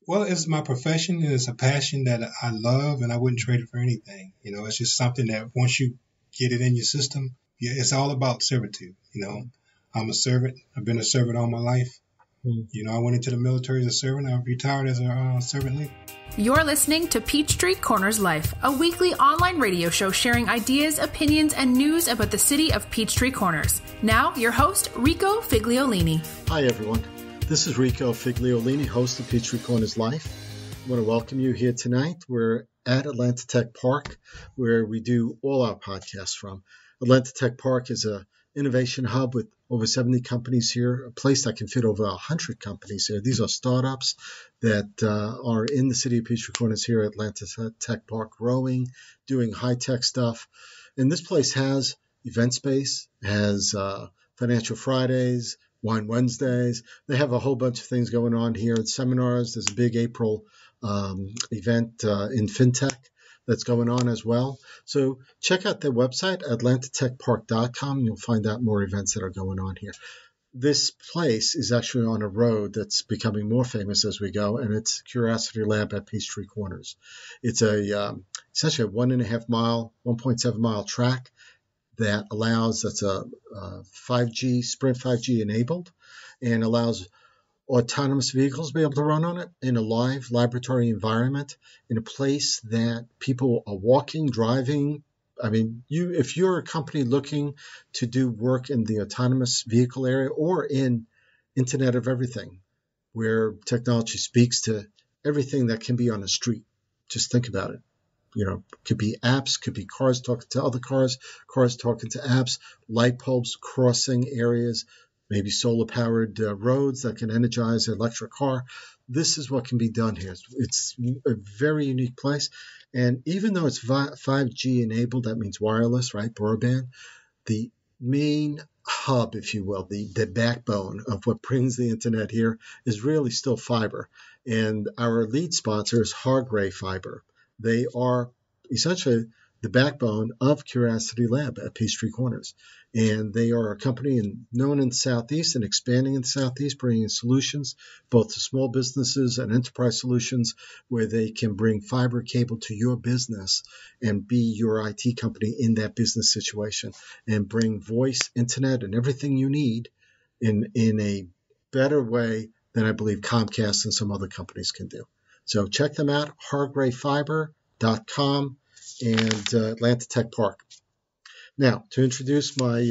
Well, it's my profession and it's a passion that I love and I wouldn't trade it for anything. It's just something that once you get it in your system, yeah, it's all about servitude. I'm a servant. I've been a servant all my life. I went into the military as a servant. I retired as a servant leader. You're listening to Peachtree Corners Life, a weekly online radio show sharing ideas, opinions, and news about the city of Peachtree Corners. Now, your host, Rico Figliolini. Hi, everyone. This is Rico Figliolini, host of Peachtree Corners Life. I want to welcome you here tonight. We're at Atlanta Tech Park, where we do all our podcasts from. Atlanta Tech Park is an innovation hub with over 70 companies here, a place that can fit over 100 companies here. These are startups that are in the city of Peachtree Corners here at Atlanta Tech Park, growing, doing high-tech stuff. And this place has event space, has Financial Fridays, Wine Wednesdays. They have a whole bunch of things going on here. Seminars. There's a big April event in FinTech that's going on as well. So check out their website, atlantatechpark.com, and you'll find out more events that are going on here. This place is actually on a road that's becoming more famous as we go, and it's Curiosity Lab at Peachtree Corners. It's essentially a 1.5 mile, 1.7 mile track that's a 5G, Sprint 5G enabled, and allows autonomous vehicles to be able to run on it in a live laboratory environment, in a place that people are walking, driving. I mean, if you're a company looking to do work in the autonomous vehicle area or in Internet of Everything, where technology speaks to everything that can be on the street, just think about it. Could be apps, could be cars talking to other cars, cars talking to apps, light bulbs crossing areas, maybe solar-powered roads that can energize an electric car. This is what can be done here. It's a very unique place. And even though it's 5G enabled, that means wireless, right, broadband, the main hub, if you will, the backbone of what brings the internet here is really still fiber. And our lead sponsor is Hargray Fiber. They are essentially the backbone of Curiosity Lab at Peachtree Corners. And they are a company known in the Southeast and expanding in the Southeast, bringing solutions both to small businesses and enterprise solutions where they can bring fiber cable to your business and be your IT company in that business situation and bring voice, internet, and everything you need in a better way than I believe Comcast and some other companies can do. So check them out, hargrayfiber.com and Atlanta Tech Park. Now, to introduce my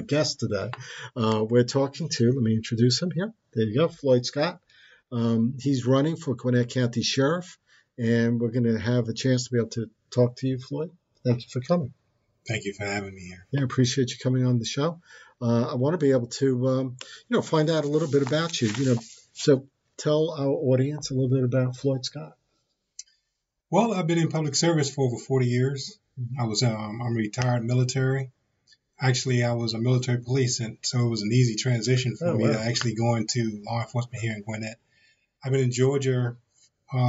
guest today, we're talking to, let me introduce him here. There you go, Floyd Scott. He's running for Gwinnett County Sheriff, and we're going to have a chance to be able to talk to you, Floyd. Thank you for coming. Thank you for having me here. Yeah, I appreciate you coming on the show. I want to be able to, find out a little bit about you. So tell our audience a little bit about Floyd Scott. Well, I've been in public service for over 40 years. I'm retired military. Actually, I was a military police, and so it was an easy transition for me to actually go into law enforcement here in Gwinnett. I've been in Georgia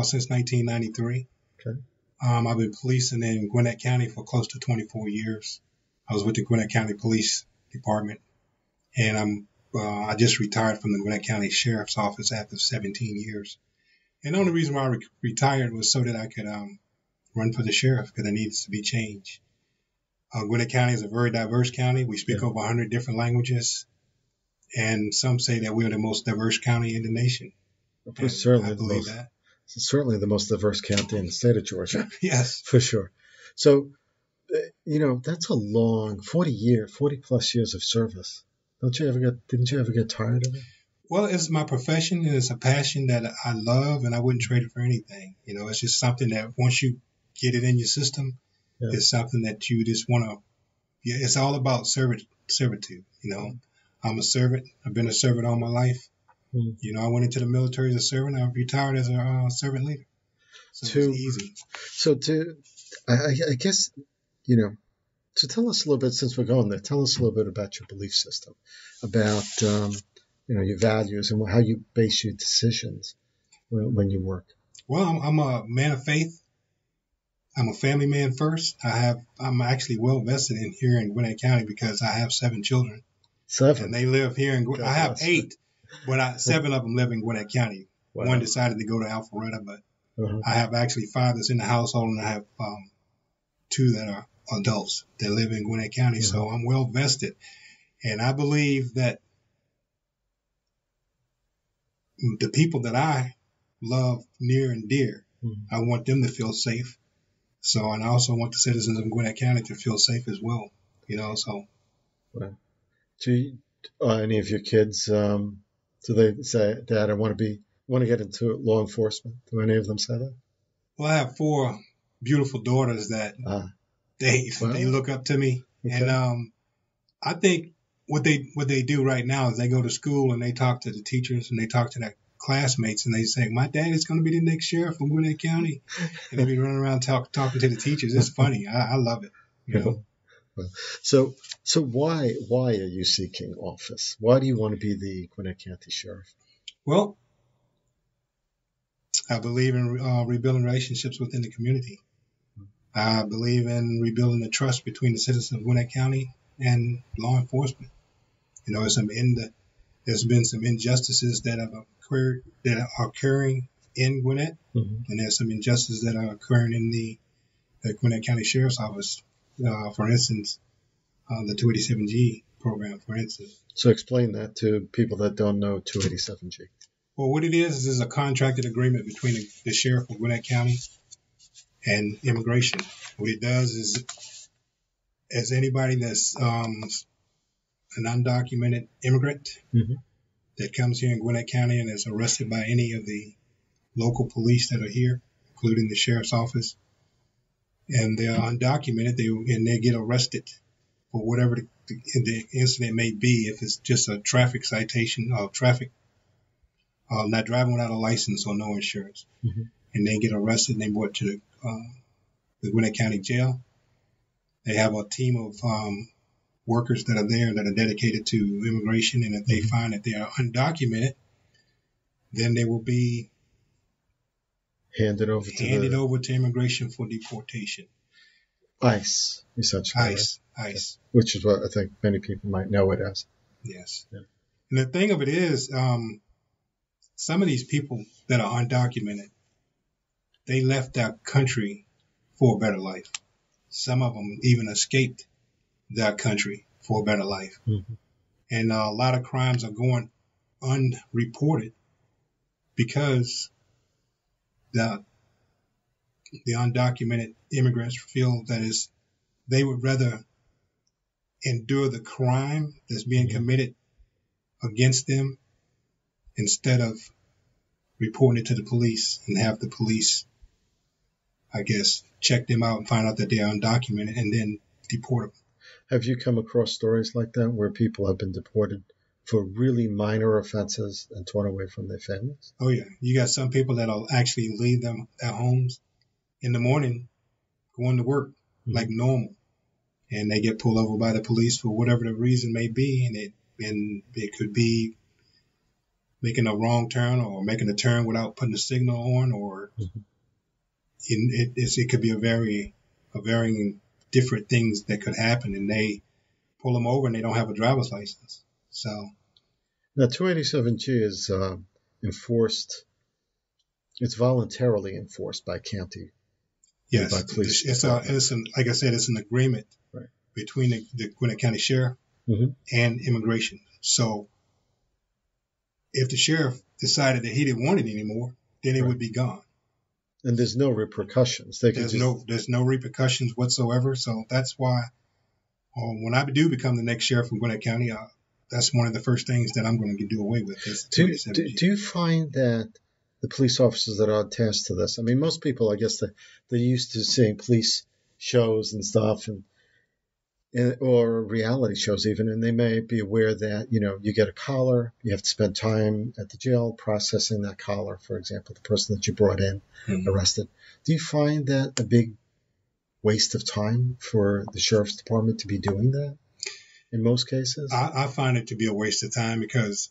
since 1993. Okay. I've been policing in Gwinnett County for close to 24 years. I was with the Gwinnett County Police Department, and I just retired from the Gwinnett County Sheriff's Office after 17 years. And the only reason why I retired was so that I could run for the sheriff, because there needs to be change. Gwinnett County is a very diverse county. We speak over 100 different languages, and some say that we're the most diverse county in the nation. Certainly, I believe that. Certainly the most diverse county in the state of Georgia. Yes. For sure. So, that's a long 40 plus years of service. Didn't you ever get tired of it? Well, it's my profession and it's a passion that I love and I wouldn't trade it for anything. It's just something that once you get it in your system, it's something that you just want to, it's all about servitude. I'm a servant. I've been a servant all my life. I went into the military as a servant. I retired as a servant leader. So it's easy. So I guess, to tell us a little bit, since we're going there, tell us a little bit about your belief system, about, your values and how you base your decisions when you work. Well, I'm a man of faith. I'm a family man first. I'm actually well vested in here in Gwinnett County because I have 7 children. 7? And they live here in Gwinnett. I have 8, but 7 of them live in Gwinnett County. Wow. One decided to go to Alpharetta, but I have actually 5 that's in the household, and I have 2 that are adults that live in Gwinnett County. So I'm well vested, and I believe that the people that I love near and dear, I want them to feel safe. So, and I also want the citizens of Gwinnett County to feel safe as well. So. Wow. Do any of your kids, do they say, Dad, I want to get into law enforcement? Do any of them say that? Well, I have 4 beautiful daughters that they look up to me. Okay. And I think what they do right now is they go to school and they talk to the teachers and they talk to their classmates and they say, my dad is going to be the next sheriff of Gwinnett County. And they be running around talking to the teachers. It's funny. I love it. Well, so why are you seeking office? Why do you want to be the Gwinnett County Sheriff? Well, I believe in rebuilding relationships within the community. I believe in rebuilding the trust between the citizens of Gwinnett County and law enforcement. There's been some injustices that have occurred, that are occurring in Gwinnett, and there's some injustices that are occurring in the Gwinnett County Sheriff's Office. For instance, the 287G program, for instance. So explain that to people that don't know 287G. Well, what it is a contracted agreement between the sheriff of Gwinnett County and immigration. What it does is, as anybody that's an undocumented immigrant that comes here in Gwinnett County and is arrested by any of the local police that are here, including the sheriff's office, and they're undocumented, they get arrested for whatever the incident may be. If it's just a traffic citation or not driving without a license or no insurance, and they get arrested and they brought to the Gwinnett County Jail. They have a team of workers that are there that are dedicated to immigration, and if they find that they are undocumented, then they will be handed over to immigration for deportation. ICE, essentially. ICE. Okay. Which is what I think many people might know it as. Yes. Yeah. And the thing of it is, some of these people that are undocumented, they left our country for a better life. Some of them even escaped their country for a better life. And a lot of crimes are going unreported because the undocumented immigrants feel that they would rather endure the crime that's being committed against them instead of reporting it to the police and have the police, I guess, check them out and find out that they're undocumented and then deport them. Have you come across stories like that where people have been deported for really minor offenses and torn away from their families? Oh, yeah. You got some people that'll actually leave their homes in the morning, going to work like normal, and they get pulled over by the police for whatever the reason may be, and it could be making a wrong turn or making a turn without putting a signal on, or it could be a varying different things that could happen, and they pull them over and they don't have a driver's license. So now 287G is enforced. It's voluntarily enforced by county. Yes, by police. Like I said, it's an agreement between the Gwinnett County Sheriff and immigration. So if the sheriff decided that he didn't want it anymore, then it would be gone. And there's no repercussions. There's no repercussions whatsoever. So that's why when I do become the next sheriff of Gwinnett County, that's one of the first things that I'm going to do away with. Do you find that the police officers that are attached to this, I mean, most people, I guess, they're used to seeing police shows and stuff, or reality shows even, and they may be aware that, you get a collar, you have to spend time at the jail processing that collar, for example, the person that you brought in, arrested. Do you find that a big waste of time for the sheriff's department to be doing that in most cases? I find it to be a waste of time because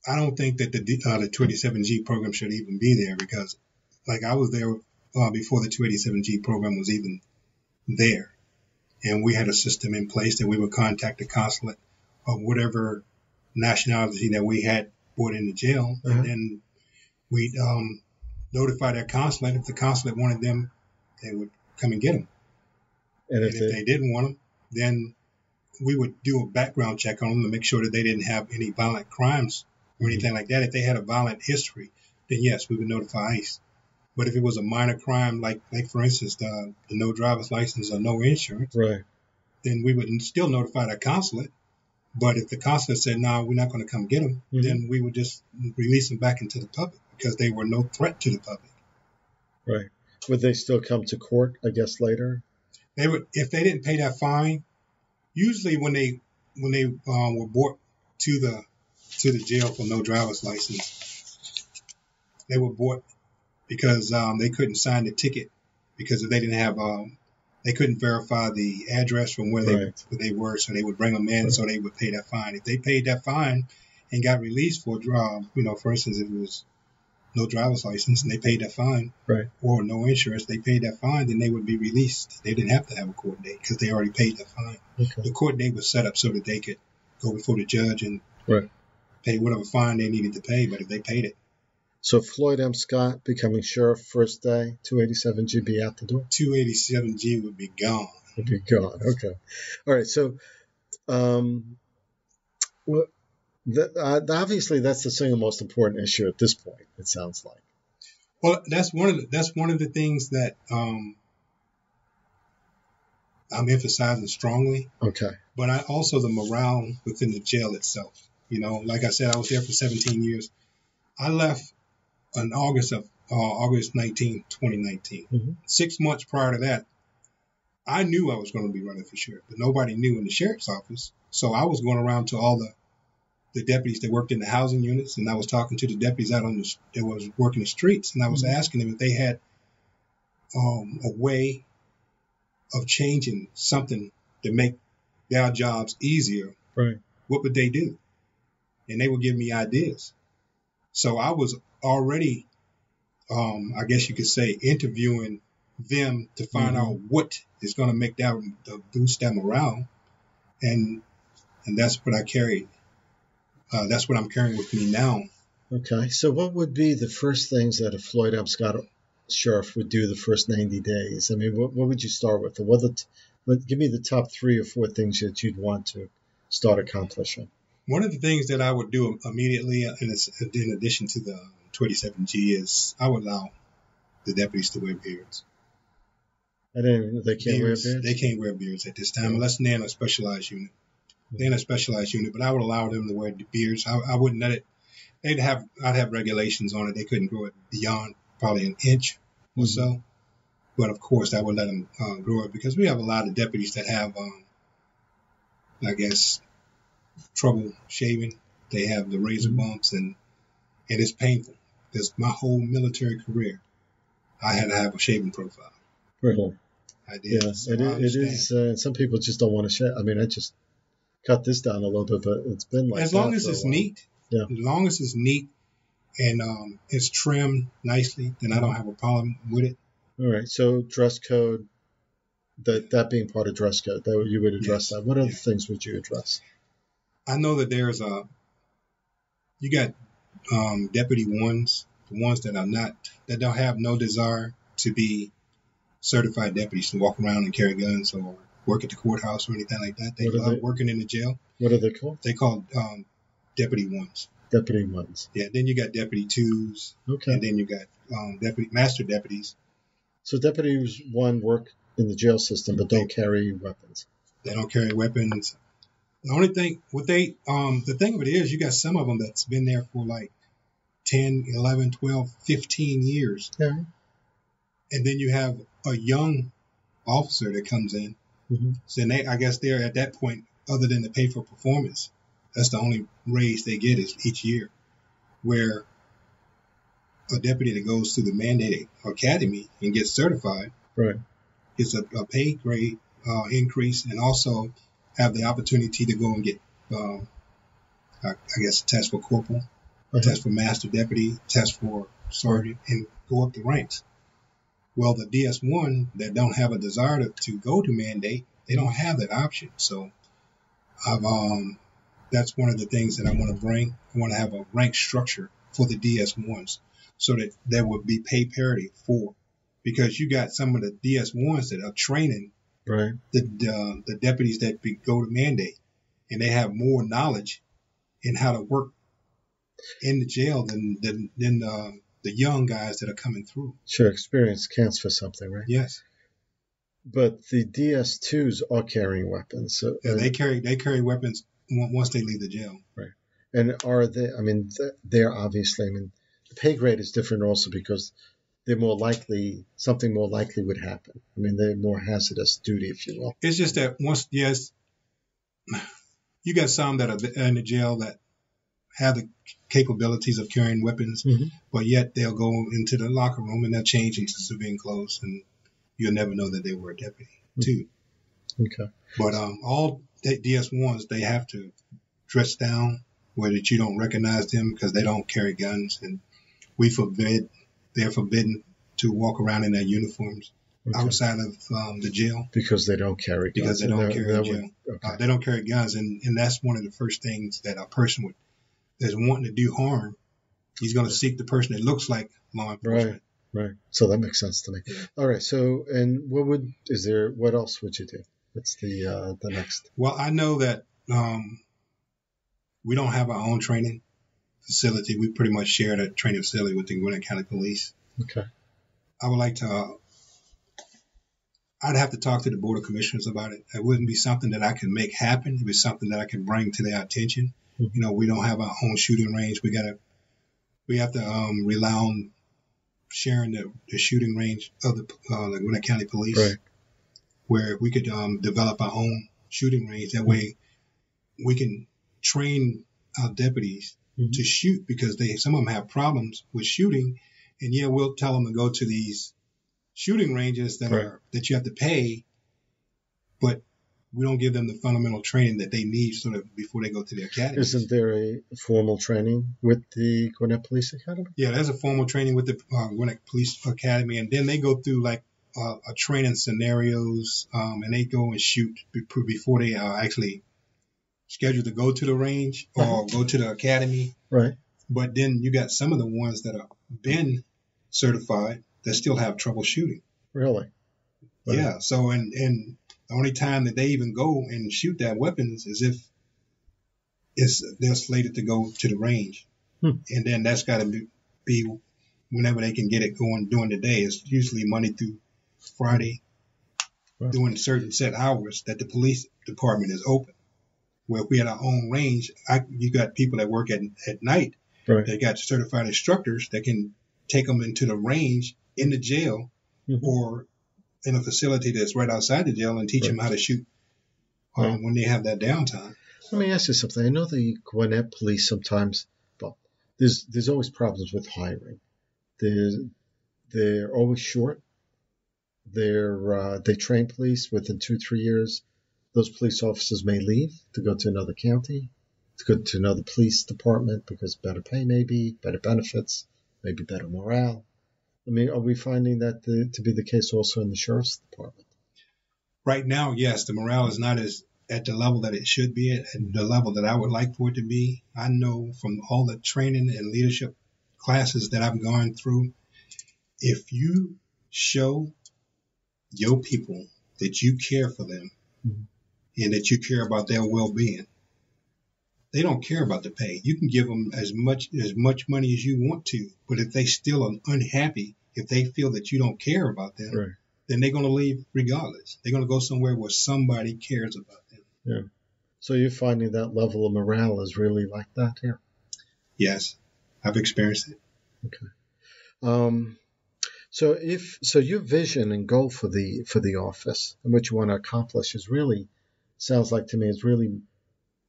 I don't think that the 287G program should even be there, because like I was there before the 287G program was even there. And we had a system in place that we would contact the consulate of whatever nationality that we had brought into jail. And then we'd notify their consulate. If the consulate wanted them, they would come and get them. And if they didn't want them, then we would do a background check on them to make sure that they didn't have any violent crimes or anything like that. If they had a violent history, then yes, we would notify ICE. But if it was a minor crime, like for instance, the no driver's license or no insurance, right, then we would still notify the consulate. But if the consulate said, no, we're not going to come get them, then we would just release them back into the public because they were no threat to the public. Right. Would they still come to court, I guess, later? They would, if they didn't pay that fine. Usually, when they were brought to the jail for no driver's license, they were brought because they couldn't sign the ticket because if they didn't have they couldn't verify the address from where they were, so they would bring them in, so they would pay that fine. If they paid that fine and got released for for instance, if it was no driver's license and they paid that fine, or no insurance, they paid that fine, then they would be released. They didn't have to have a court date because they already paid that fine. Okay. The court date was set up so that they could go before the judge and pay whatever fine they needed to pay, but if they paid it. So Floyd M. Scott becoming sheriff first day, 287G be out the door? 287G would be gone. Would be gone, okay. All right, so obviously that's the single most important issue at this point, it sounds like. Well, that's one of the things that I'm emphasizing strongly. Okay. But also the morale within the jail itself. Like I said, I was there for 17 years. I left on August 19, 2019. Mm-hmm. 6 months prior to that, I knew I was going to be running for sheriff, but nobody knew in the sheriff's office. So I was going around to all the deputies that worked in the housing units, and I was talking to the deputies that was working the streets, and I was asking them if they had a way of changing something to make their jobs easier. Right. What would they do? And they would give me ideas. So I was already, I guess you could say, interviewing them to find out what is going to make that boost that morale, and that's what I carried. That's what I'm carrying with me now. Okay. So what would be the first things that a Floyd M. Scott sheriff would do the first 90 days? I mean, what would you start with? Give me the top 3 or 4 things that you'd want to start accomplishing. One of the things that I would do immediately, in addition to the 27G, is I would allow the deputies to wear beards. They can't wear beards? They can't wear beards at this time unless they're in a specialized unit. They're in a specialized unit, but I would allow them to wear beards. I wouldn't let it. I'd have regulations on it. They couldn't grow it beyond probably an inch or so. But of course, I would let them grow it because we have a lot of deputies that have, I guess, trouble shaving. They have the razor bumps, and it's painful because my whole military career, I had to have a shaving profile. Really? I did. Yeah, so it is. Some people just don't want to shave. I mean, I just cut this down a little bit, but it's been like as long as it's neat. Yeah. As long as it's neat and it's trimmed nicely, then I don't have a problem with it. All right. So dress code, that being part of dress code, that you would address that. What other things would you address? I know that there's you got deputy ones, the ones that don't have no desire to be certified deputies to walk around and carry guns or work at the courthouse or anything like that. They love working in the jail. What are they called? They called deputy ones. Deputy ones. Yeah. Then you got deputy twos. Okay. And then you got master deputies. So deputies one work in the jail system but don't carry weapons. They don't carry weapons. The only thing, the thing of it is, you got some of them that's been there for like 10, 11, 12, 15 years. Yeah. And then you have a young officer that comes in. Mm-hmm. So I guess they're at that point, other than to pay for performance, that's the only raise they get is each year. Where a deputy that goes to the mandated academy and gets certified gets a pay grade increase and also have the opportunity to go and get, I guess, a test for corporal, a test for master deputy, test for sergeant, and go up the ranks. Well, the DS1 that don't have a desire to go to mandate, they don't have that option. So that's one of the things that I want to bring. I want to have a rank structure for the DS1s so that there would be pay parity for, because you got some of the DS1s that are training right. the deputies that go to mandate, and they have more knowledge in how to work in the jail than the young guys that are coming through. Sure, experience counts for something, right? Yes. But the DS2s are carrying weapons. So, yeah, they carry weapons once they leave the jail. Right. And are they, I mean, they're obviously, I mean, the pay grade is different also because they're more likely, something more likely would happen. I mean, they're more hazardous duty, if you will. It's just that once, yes, you got some that are in the jail that have the capabilities of carrying weapons, but yet they'll go into the locker room and they'll change into civilian clothes, and you'll never know that they were a deputy, too. Okay. But all DS1s, they have to dress down where that you don't recognize them because they don't carry guns, and they're forbidden to walk around in their uniforms outside of the jail. Because they don't carry guns. Because they don't carry jail. Okay. They don't carry guns, and that's one of the first things that a person that's wanting to do harm, he's going to seek the person that looks like law enforcement. Right. So that makes sense to me. Yeah. All right. So, and what else would you do? What's the next? Well, I know that we don't have our own training facility. We pretty much share the training facility with the Gwinnett County Police. Okay. I would like to, I'd have to talk to the Board of Commissioners about it. It wouldn't be something that I can make happen. It'd be something that I can bring to their attention. You know, we don't have our own shooting range. We have to rely on sharing the shooting range of the Gwinnett County Police, right, where we could develop our own shooting range. That way we can train our deputies to shoot, because some of them have problems with shooting, and we'll tell them to go to these shooting ranges that you have to pay, but we don't give them the fundamental training that they need sort of before they go to the academy. Isn't there a formal training with the Gwinnett Police Academy? Yeah, there's a formal training with the Gwinnett Police Academy, and then they go through like a training scenarios, and they go and shoot before they are actually scheduled to go to the range or go to the academy. Right. But then you got some of the ones that are been certified that still have trouble shooting. Really? Right. Yeah. So and the only time that they even go and shoot their weapons is if they're slated to go to the range. And then that's got to be whenever they can get it going during the day. It's usually Monday through Friday, during certain set hours that the police department is open. Where if we had our own range, you got people that work at night. Right. They got certified instructors that can take them into the range in the jail or in a facility that's right outside the jail and teach them how to shoot when they have that downtime. Let me ask you something. I know the Gwinnett Police sometimes, well, there's always problems with hiring. They're always short. They train police within 2-3 years. Those police officers may leave to go to another county, to go to another police department because better pay maybe, better benefits, maybe better morale. I mean, are we finding that to be the case also in the sheriff's department? Right now, yes, the morale is not at the level that it should be at the level that I would like for it to be. I know from all the training and leadership classes that I've gone through, if you show your people that you care for them and that you care about their well-being, they don't care about the pay. You can give them as much money as you want to, but if they still are unhappy, if they feel that you don't care about them, then they're going to leave regardless. They're going to go somewhere where somebody cares about them. Yeah. So you're finding that level of morale is really like that here? Yes, I've experienced it. Okay. So your vision and goal for the office and what you want to accomplish is really, sounds like to me, it's really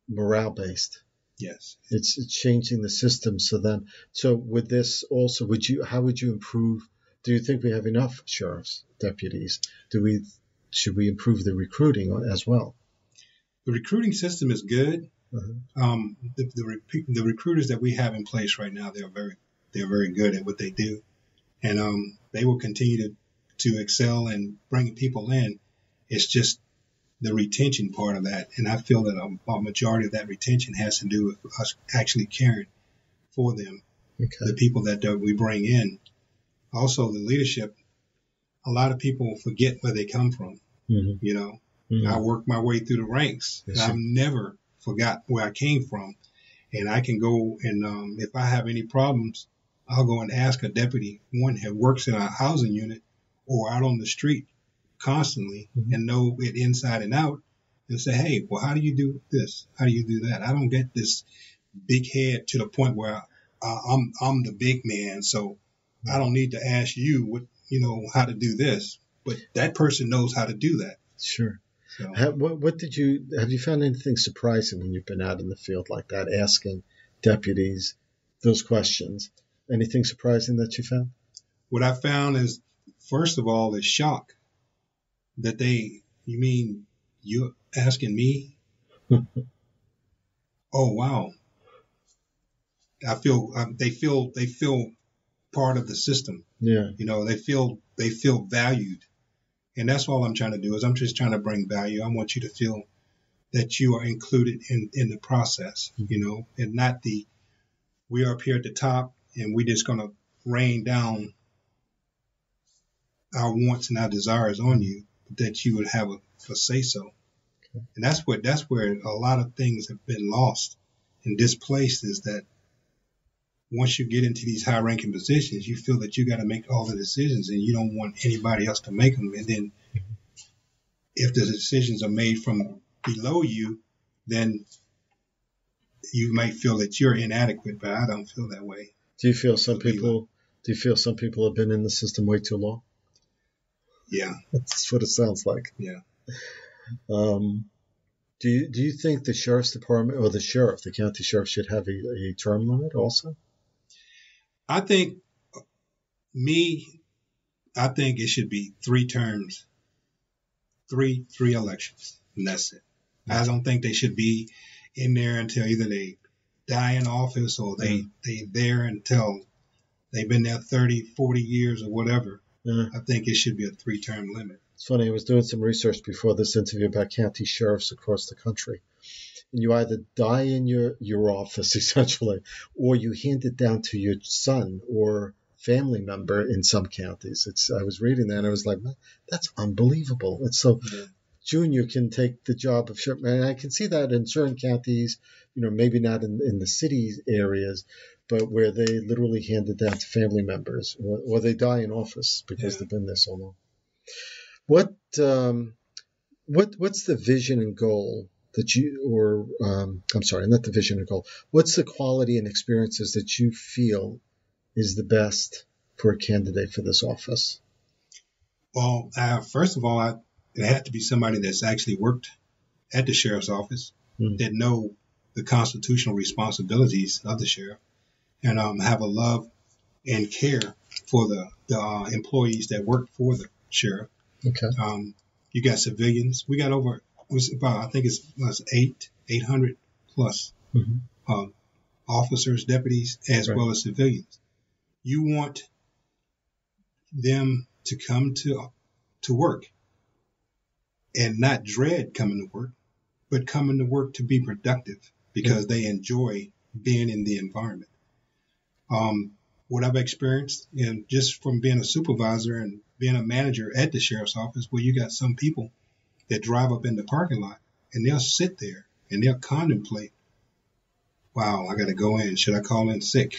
morale based. Yes. It's changing the system. So with this also, how would you improve? Do you think we have enough sheriff's deputies? Should we improve the recruiting as well? The recruiting system is good. The recruiters that we have in place right now, they're very good at what they do, and they will continue to excel and bring people in. It's just the retention part of that, and I feel that a majority of that retention has to do with us actually caring for them the people that we bring in. Also, the leadership, a lot of people forget where they come from. You know, I worked my way through the ranks. Yes, and I've never forgot where I came from. And I can go and if I have any problems, I'll go and ask a deputy, one who works in a housing unit or out on the street constantly and know it inside and out, and say, hey, well, how do you do this? How do you do that? I don't get this big head to the point where I'm the big man, so I don't need to ask you how to do this. But that person knows how to do that. Sure. So, have you found anything surprising when you've been out in the field like that, asking deputies those questions? Anything surprising that you found? What I found is, first of all, is shock that you mean you're asking me? Oh, wow. I feel they feel part of the system. Yeah. They feel valued. And that's all I'm trying to do is I'm just trying to bring value. I want you to feel that you are included in the process, and not we're up here at the top and we're just going to rain down our wants and our desires on you, but that you would have a say-so. Okay. And that's where a lot of things have been lost and displaced, is that once you get into these high-ranking positions, you feel that you got to make all the decisions and you don't want anybody else to make them. And then if the decisions are made from below you, then you might feel that you're inadequate, but I don't feel that way. Do you feel some people have been in the system way too long? Yeah. That's what it sounds like. Yeah. Do you think the sheriff's department or the county sheriff should have a term limit also? I think it should be 3 terms, three elections, and that's it. I don't think they should be in there until either they die in office or they there until they've been there 30, 40 years or whatever. I think it should be a 3-term limit. It's funny, I was doing some research before this interview about county sheriffs across the country. And you either die in your office, essentially, or you hand it down to your son or family member in some counties. I was reading that and I was like, man, that's unbelievable. And so Junior can take the job of sheriff. And I can see that in certain counties, maybe not in the city areas, but where they literally hand it down to family members or they die in office because they've been there so long. What's the vision and goal that not the vision and goal. What's the quality and experiences that you feel is the best for a candidate for this office? Well, first of all, it had to be somebody that's actually worked at the sheriff's office, that know the constitutional responsibilities of the sheriff, and have a love and care for the employees that work for the sheriff. Okay. You got civilians. We got over. I think it's 800 plus officers, deputies, as well as civilians. You want them to come to work and not dread coming to work, but coming to work to be productive because they enjoy being in the environment. What I've experienced, and just from being a supervisor and being a manager at the sheriff's office, where you got some people that drive up in the parking lot and they'll sit there and they'll contemplate, wow, I got to go in. Should I call in sick?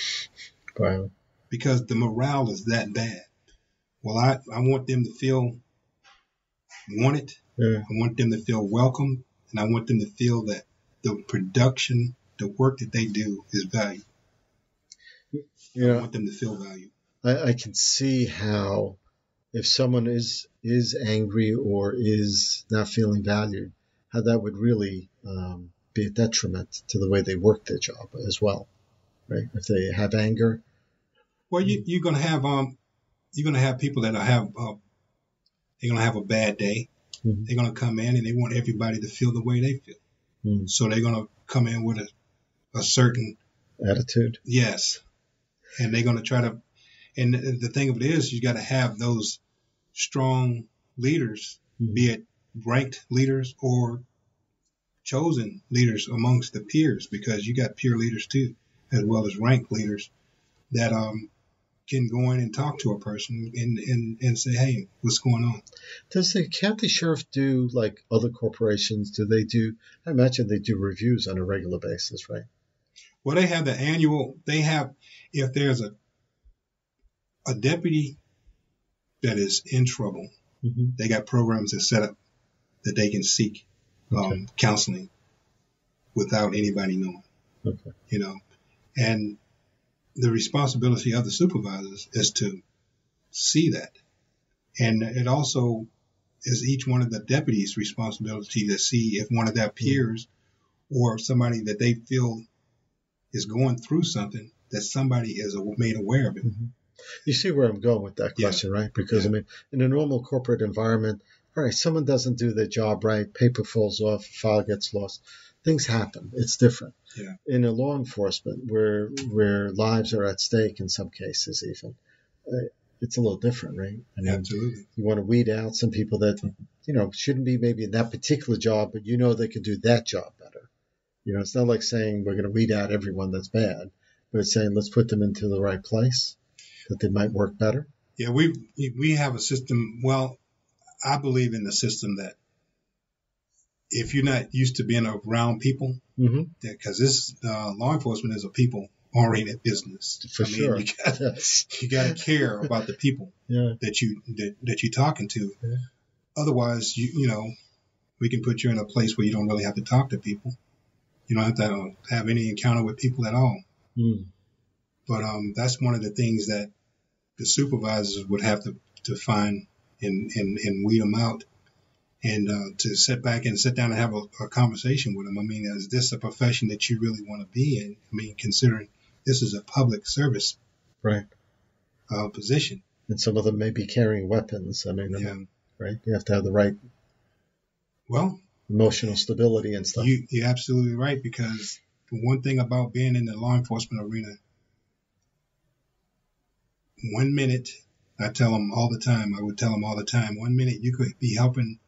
Wow. Because the morale is that bad. Well, I want them to feel wanted. Yeah. I want them to feel welcome. And I want them to feel that the production, the work that they do is valued. Yeah. I want them to feel valued. I can see how if someone is angry or is not feeling valued, how that would really be a detriment to the way they work their job as well, right? If they have anger. Well, you're gonna have people that they're gonna have a bad day. Mm-hmm. They're gonna come in and they want everybody to feel the way they feel. Mm-hmm. So they're gonna come in with a certain attitude. Yes, and they're gonna try to. And the thing of it is, you got to have those strong leaders, be it ranked leaders or chosen leaders amongst the peers, because you got peer leaders too, as well as ranked leaders. that can go in and talk to a person and say, hey, what's going on? Does the county sheriff do like other corporations? Do they do? I imagine they do reviews on a regular basis, right? Well, they have the annual. If there's a deputy that is in trouble, they got programs that set up that they can seek counseling without anybody knowing. Okay. You know, and the responsibility of the supervisors is to see that, and it also is each one of the deputies' responsibility to see if one of their peers or somebody that they feel is going through something, that somebody is made aware of it. You see where I'm going with that question, right? Because, I mean, in a normal corporate environment, all right, someone doesn't do their job right, paper falls off, file gets lost. Things happen. It's different. Yeah. In a law enforcement, where lives are at stake in some cases even, it's a little different, right? I mean, Absolutely. You want to weed out some people that, shouldn't be maybe in that particular job, but they can do that job better. It's not like saying we're going to weed out everyone that's bad, but it's saying let's put them into the right place, that they might work better. Yeah, we have a system. Well, I believe in the system that if you're not used to being around people, because this law enforcement is a people-oriented business. Sure. You got to care about the people that you're talking to. Yeah. Otherwise, we can put you in a place where you don't really have to talk to people. You don't have to have any encounter with people at all. But that's one of the things that the supervisors would have to find and weed them out, and to sit back and sit down and have a conversation with them. I mean, is this a profession that you really want to be in? I mean, considering this is a public service position. And some of them may be carrying weapons. I mean, right? You have to have the right emotional stability and stuff. You're absolutely right, because the one thing about being in the law enforcement arena, 1 minute, I would tell them all the time, 1 minute you could be helping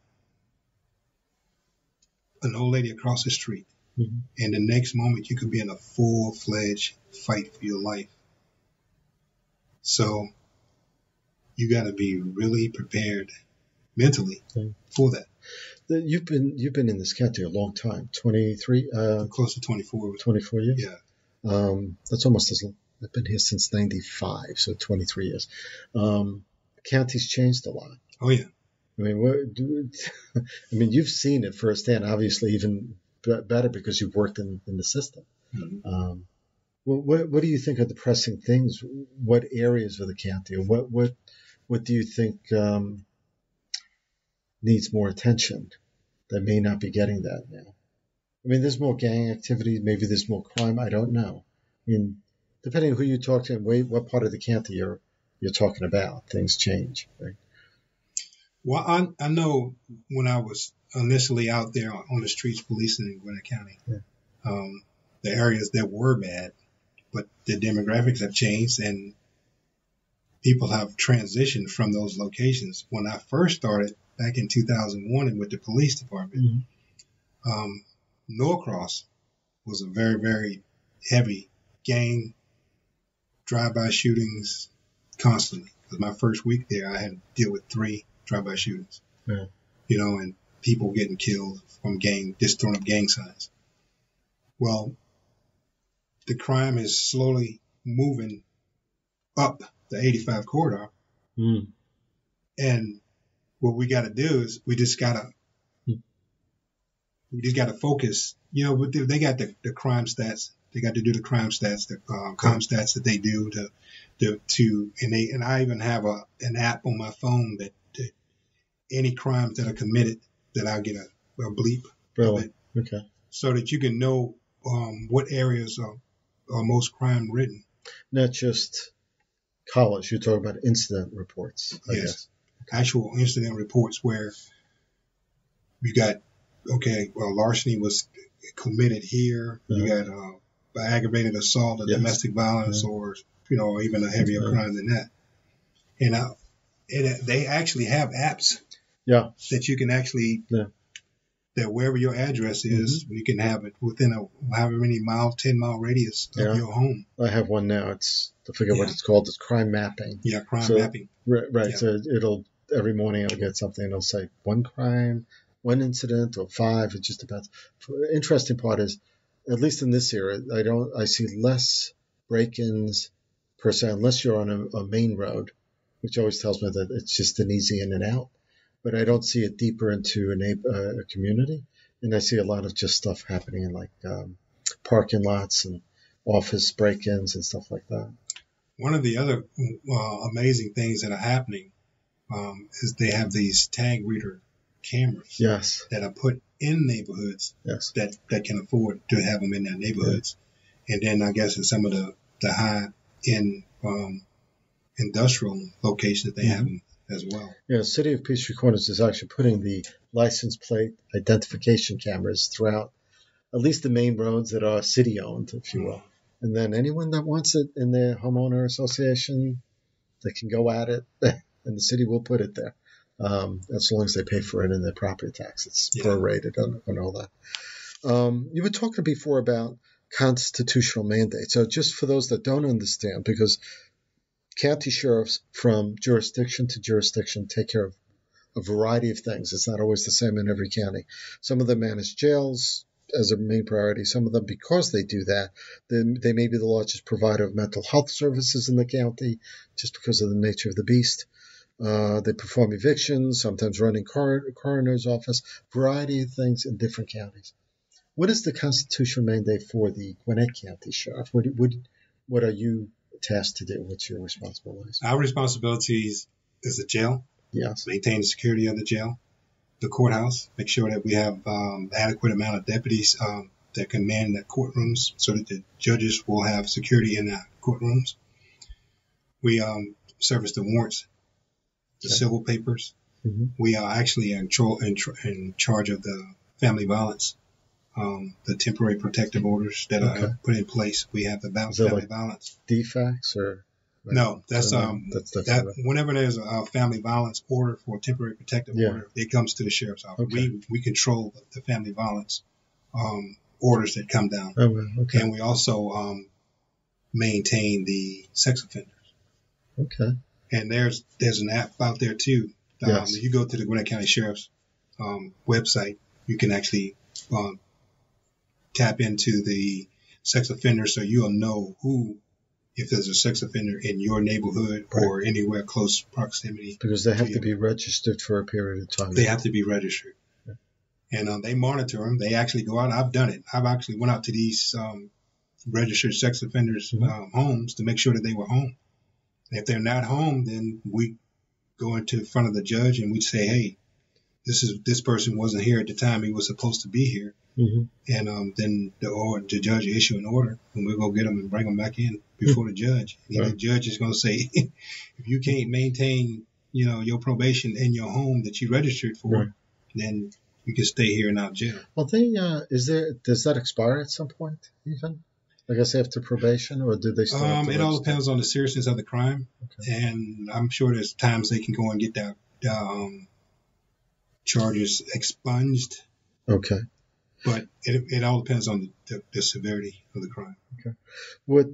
an old lady across the street, and the next moment you could be in a full-fledged fight for your life. So you got to be really prepared mentally for that. You've been in this county a long time, 23? Close to 24. 24 years? Yeah. That's almost as long. I've been here since 95, so 23 years. The county's changed a lot. Oh, yeah. I mean, you've seen it firsthand, obviously even better because you've worked in the system. What do you think are the pressing things? What areas of the county, or what do you think needs more attention that may not be getting that now? I mean, there's more gang activity, maybe there's more crime. I don't know. I mean, depending on who you talk to and what part of the county you're talking about, things change, right? Well, I know when I was initially out there on the streets policing in Gwinnett County, the areas that were bad, but the demographics have changed and people have transitioned from those locations. When I first started back in 2001 and with the police department, Norcross was a very, very heavy gang drive-by shootings constantly. Because my first week there, I had to deal with 3 drive-by shootings, and people getting killed from just throwing up gang signs. Well, the crime is slowly moving up the 85 corridor. And what we got to do is we just got to focus. They got the crime stats. They got to do the crime stats, the com stats that they do and I even have an app on my phone that any crimes that are committed, that I'll get a bleep of it. Okay. So that you can know what areas are most crime ridden. Not just college, you're talking about incident reports, I guess. Actual incident reports where you got, larceny was committed here. You got aggravated assault or domestic violence or, even a heavier crime than that. And they actually have apps that you can actually that wherever your address is, you can have it within a however many 10-mile radius of your home. I have one now. I forget what it's called. It's crime mapping. Yeah, crime mapping. Right. Yeah. So every morning I'll get something. It'll say 1 crime, 1 incident, or 5. It just depends. The interesting part is, at least in this era, I see less break-ins per se, unless you're on a main road, which always tells me that it's just an easy in and out. But I don't see it deeper into a community, and I see a lot of just stuff happening in like parking lots and office break-ins and stuff like that. One of the other amazing things that are happening is they have these tag reader cameras that are put in neighborhoods that can afford to have them in their neighborhoods. And then I guess in some of the high-end industrial locations, they have them as well. Yeah, the city of Peachtree Corners is actually putting the license plate identification cameras throughout at least the main roads that are city-owned, if you will. And then anyone that wants it in their homeowner association, they can go at it, and the city will put it there, as long as they pay for it in their property tax. It's prorated and all that. You were talking before about constitutional mandate. So just for those that don't understand, because county sheriffs from jurisdiction to jurisdiction take care of a variety of things. It's not always the same in every county. Some of them manage jails as a main priority. Some of them, because they do that, they may be the largest provider of mental health services in the county just because of the nature of the beast. They perform evictions, sometimes running coroner's office, variety of things in different counties. What is the constitutional mandate for the Gwinnett County Sheriff? What are you tasked to do? What's your responsibilities? Our responsibilities is the jail. Yes. Maintain the security of the jail. The courthouse. Make sure that we have adequate amount of deputies that can man the courtrooms so that the judges will have security in the courtrooms. We service the warrants, the civil papers. Mm-hmm. We are actually in charge of the family violence, the temporary protective orders that are put in place. We have the family violence. DFACS or? No, that's whenever there's a family violence order for a temporary protective order, it comes to the sheriff's office. Okay. We control the family violence orders that come down. Okay. And we also maintain the sex offenders. Okay. And there's an app out there too. If you go to the Gwinnett County Sheriff's website, you can actually tap into the sex offenders, so you'll know if there's a sex offender in your neighborhood or anywhere close proximity. Because they have to be registered for a period of time. They have to be registered. Yeah. And they monitor them. They actually go out. I've done it. I've actually went out to these registered sex offenders' homes to make sure that they were home. And if they're not home, then we go into front of the judge and we say, hey, this person wasn't here at the time he was supposed to be here. Mm-hmm. And then the judge will issue an order, and we'll go get them and bring them back in before the judge. And the judge is going to say, if you can't maintain, your probation in your home that you registered for, then you can stay here and out of jail. Well, does that expire at some point even? I guess after probation, or do they still have to it all depends on the seriousness of the crime. Okay. And I'm sure there's times they can go and get the charges expunged. Okay. But it all depends on the severity of the crime. Okay. With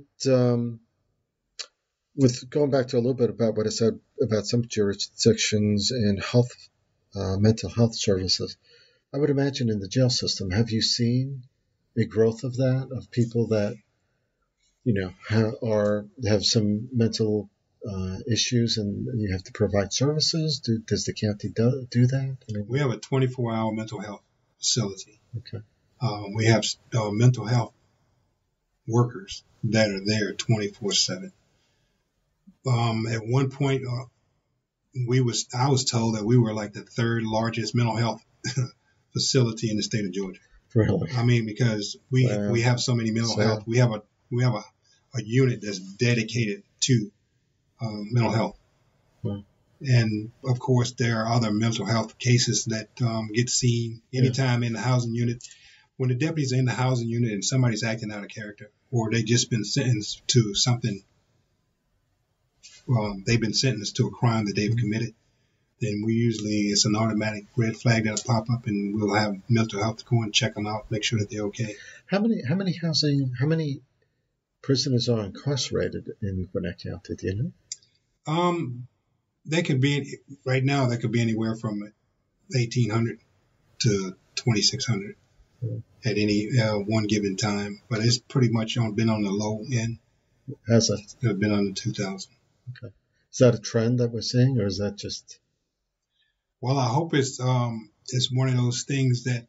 going back to a little bit about what I said about some jurisdictions in mental health services, I would imagine in the jail system, have you seen a growth of that, of people that, have some mental issues and you have to provide services? Does the county do that? We have a 24-hour mental health facility. Okay. We have mental health workers that are there 24/7. At one point, I was told that we were like the third largest mental health facility in the state of Georgia. Really? I mean, because we have so many mental health. We have a unit that's dedicated to mental health. Wow. And of course, there are other mental health cases that get seen anytime in the housing unit. When the deputies are in the housing unit and somebody's acting out of character, or they've just been sentenced to something, they've been sentenced to a crime that they've committed, then it's an automatic red flag that'll pop up, and we'll have mental health go and check them out, make sure that they're okay. How many prisoners are incarcerated in Gwinnett County? Do you know? They could be right now. They could be anywhere from 1,800 to 2,600 at any one given time. But it's pretty much been on the low end. Has it? It's been on the 2,000. Okay. Is that a trend that we're seeing, or is that just? Well, I hope it's one of those things that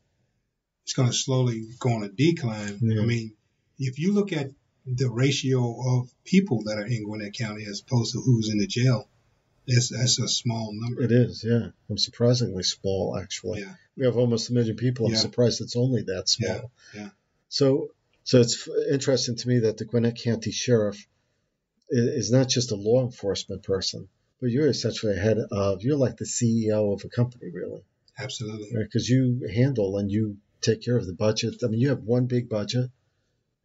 it's going to slowly go on a decline. Yeah. I mean, if you look at the ratio of people that are in Gwinnett County as opposed to who's in the jail, that's a small number. It is, yeah. I'm surprisingly small, actually. Yeah. We have almost 1 million people. I'm Yeah. surprised it's only that small. Yeah. So it's interesting to me that the Gwinnett County Sheriff is not just a law enforcement person, but you're essentially you're like the CEO of a company, really. Absolutely. Because you handle and you take care of the budget. I mean, you have one big budget,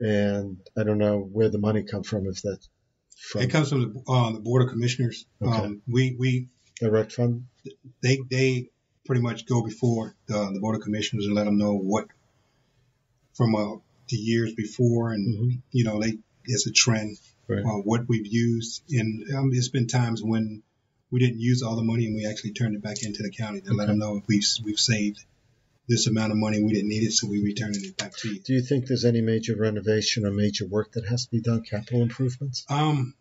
and I don't know where the money comes from. If that's it comes from the Board of Commissioners. Okay. We direct fund. They pretty much go before the Board of Commissioners and let them know what from the years before, and it's a trend. Right. What we've used, and it's been times when we didn't use all the money and we actually turned it back into the county to let them know if we've saved this amount of money, we didn't need it, so we returned it back to you. Do you think there's any major renovation or major work that has to be done, capital improvements? That's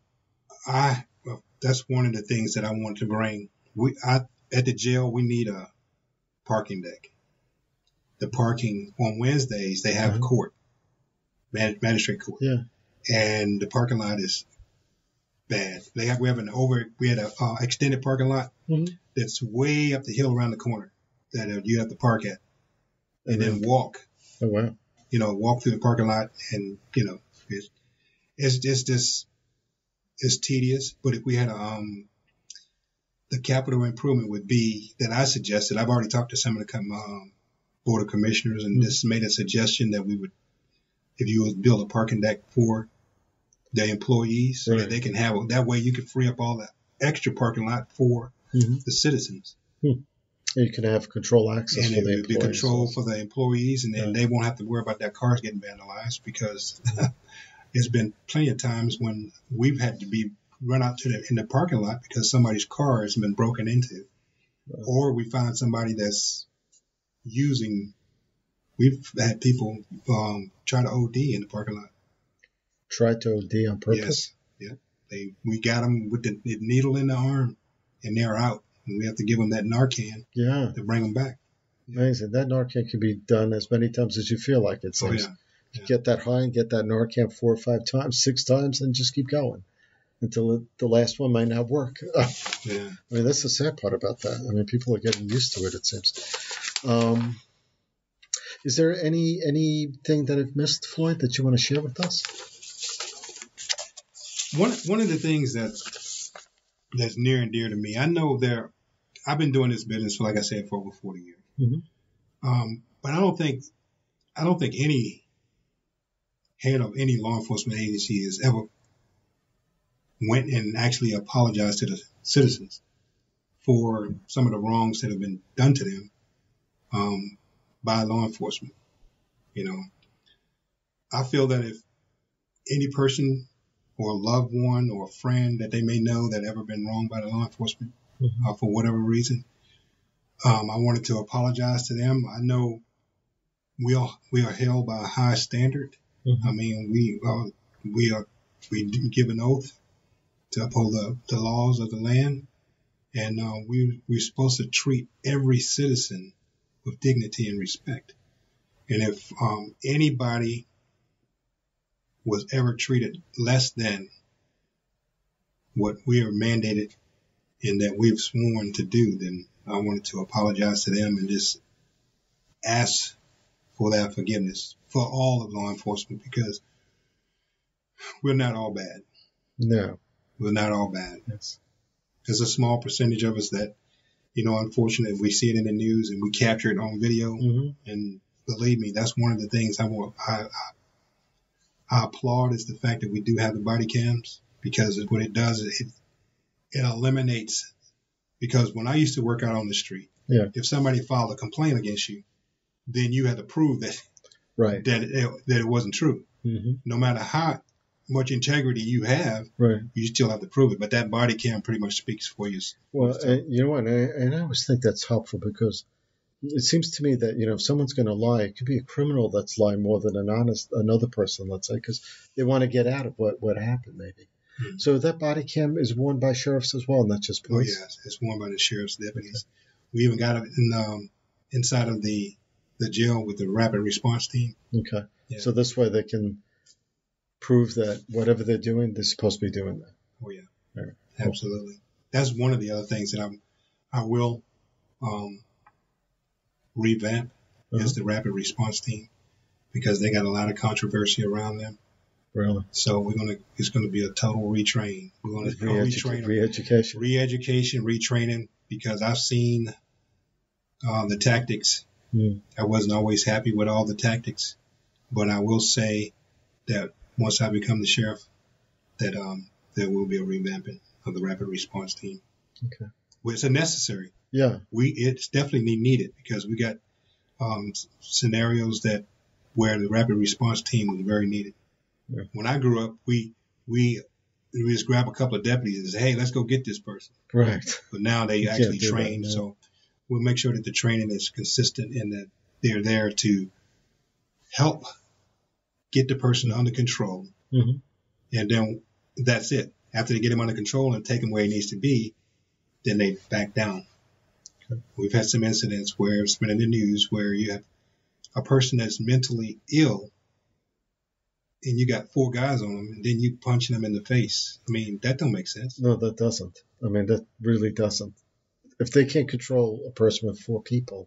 one of the things that I want to bring. At the jail, we need a parking deck. The parking on Wednesdays, they have court, magistrate court. Yeah. And the parking lot is bad. We had an extended parking lot that's way up the hill around the corner that you have to park at, and then walk. Oh wow! Walk through the parking lot, and it's tedious. But if we had the capital improvement would be that I suggested. I've already talked to some of the Board of Commissioners and just made a suggestion that we would, if you would build a parking deck for the employees so that they can have it. That way you can free up all the extra parking lot for the citizens. You can have control access and for the employees. And it would be control for the employees, and then they won't have to worry about their cars getting vandalized, because there's been plenty of times when we've had to be run out in the parking lot because somebody's car has been broken into. Or we find somebody that's using. We've had people try to OD in the parking lot. Try to OD on purpose? Yes. Yeah. We got them with the needle in the arm, and they're out. And we have to give them that Narcan to bring them back. Amazing. That Narcan can be done as many times as you feel like it. So get that high and get that Narcan 4 or 5 times, 6 times, and just keep going until the last one might not work. I mean, that's the sad part about that. I mean, people are getting used to it, it seems. Is there anything that I've missed, Floyd, that you want to share with us? One of the things that's near and dear to me, I know I've been doing this business for, like I said, for over 40 years. But I don't think any head of any law enforcement agency has ever went and actually apologized to the citizens for some of the wrongs that have been done to them by law enforcement. I feel that if any person or a loved one or a friend that they may know that ever been wronged by the law enforcement for whatever reason, I wanted to apologize to them. I know we are held by a high standard. I mean, we give an oath to uphold the laws of the land, and we're supposed to treat every citizen with dignity and respect. And if anybody was ever treated less than what we are mandated and that we've sworn to do, then I wanted to apologize to them and just ask for that forgiveness for all of law enforcement, because we're not all bad. No. We're not all bad. Yes. There's a small percentage of us that, unfortunately, we see it in the news and we capture it on video. And believe me, that's one of the things I applaud is the fact that we do have the body cams, because what it does is it eliminates Because when I used to work out on the street, if somebody filed a complaint against you, then you had to prove that it wasn't true. Mm-hmm. No matter how much integrity you have, you still have to prove it. But that body cam pretty much speaks for you. Well, you know what? And I always think that's helpful because it seems to me that, if someone's going to lie, it could be a criminal that's lying more than another person, let's say, because they want to get out of what happened, maybe. Mm-hmm. So that body cam is worn by sheriffs as well, not just police? Oh, yes. It's worn by the sheriff's deputies. Okay. We even got it inside of the jail with the rapid response team. Okay. Yeah. So this way they can prove that whatever they're doing, they're supposed to be doing that. Oh, yeah. Right. Absolutely. That's one of the other things that I will revamp is the rapid response team, because they got a lot of controversy around them. Really? So it's gonna be a total retrain. We're gonna retrain, re-education, retraining, because I've seen the tactics. I wasn't always happy with all the tactics, but I will say that once I become the sheriff, that there will be a revamping of the rapid response team. Okay. Well, it's necessary. Yeah. It's definitely needed, because we got scenarios where the rapid response team was very needed. Yeah. When I grew up, we just grab a couple of deputies and say, hey, let's go get this person. Right. But now they actually train, so we'll make sure that the training is consistent and that they're there to help get the person under control. Mm-hmm. And then that's it. After they get him under control and take him where he needs to be, then they back down. Okay. We've had some incidents where it's been in the news where you have a person that's mentally ill and you got 4 guys on them, and then you punching them in the face. I mean, that don't make sense. No, that doesn't. I mean, that really doesn't. If they can't control a person with 4 people,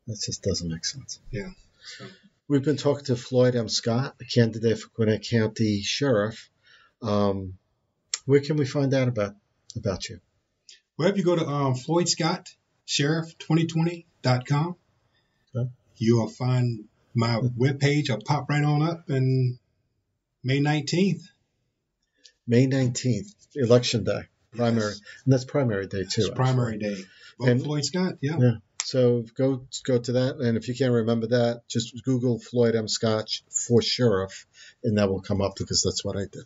that just doesn't make sense. Yeah. So. We've been talking to Floyd M. Scott, a candidate for Gwinnett County Sheriff. Where can we find out about you? Well, if you go to FloydScottSheriff2020.com, you'll find my webpage. I'll pop right on up, and May 19th. May 19th, Election Day, primary. Yes. And that's primary day, too. It's primary day. Vote Floyd Scott, yeah. So go to that, and if you can't remember that, just Google Floyd M. Scott for Sheriff, and that will come up, because that's what I did.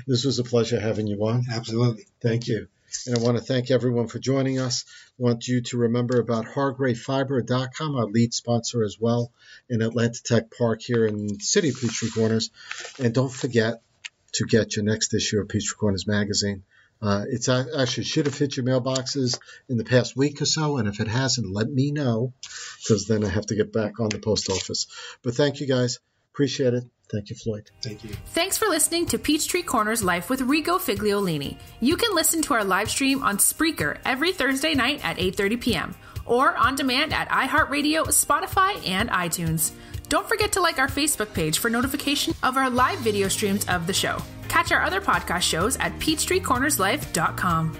This was a pleasure having you on. Absolutely. Thank you. And I want to thank everyone for joining us. I want you to remember about HargraveFiber.com, our lead sponsor as well, in Atlanta Tech Park here in the city of Peachtree Corners. And don't forget to get your next issue of Peachtree Corners magazine. It's actually should have hit your mailboxes in the past week or so, and if it hasn't, let me know, because then I have to get back on the post office. But thank you, guys. Appreciate it. Thank you, Floyd. Thank you. Thanks for listening to Peachtree Corners Life with Rico Figliolini. You can listen to our live stream on Spreaker every Thursday night at 8:30 p.m. or on demand at iHeartRadio, Spotify, and iTunes. Don't forget to like our Facebook page for notification of our live video streams of the show. Catch our other podcast shows at PeachtreeCornersLife.com.